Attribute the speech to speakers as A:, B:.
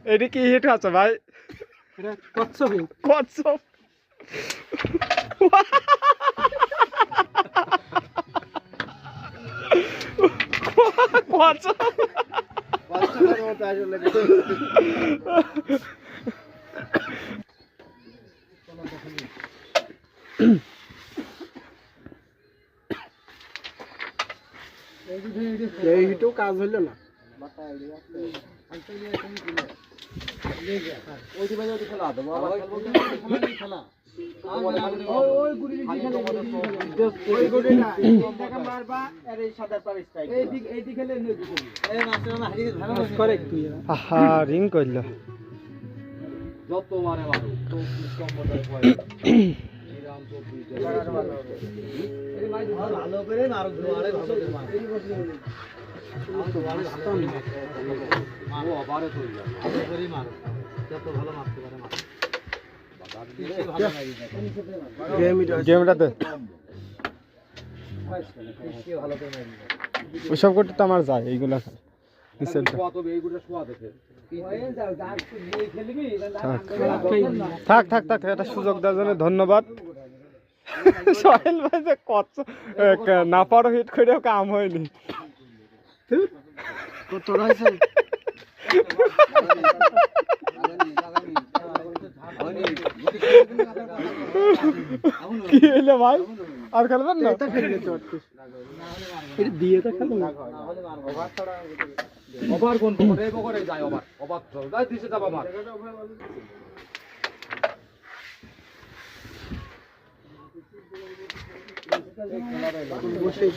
A: এটা কি হিট আছে ভাই?
B: এটা কচ্ছপ হিট।
A: কচ্ছপ। কচ্ছপ।
C: কচ্ছপের মতো আসলে।
B: এই হিটও কাজ হইলো না।
A: আহা রিং করলো।
C: যতবারে মারো ভালো করে মারো, দুয়ারে ভালো করে মারো। আবারে চলে যাও, ভালো করেই মারো, যত ভালো মারতে পারে মারো।
A: গেমটাতে ওইসব করতে তো আমার যায় এইগুলা থাক থাক থাক। এটা সুযোগ দেওয়ার জন্য ধন্যবাদ। সোহেল ভাই যে কত না পারো হিট করেও কাম হয়নি। কি হইলো ভাই? আর খেলবেন না?
B: দিয়ে তো খেলো না।
C: ওভার কোন করে বকরে যায়, ওভার ওভার চল যায়, দিশে যাবা মার।
B: বসেই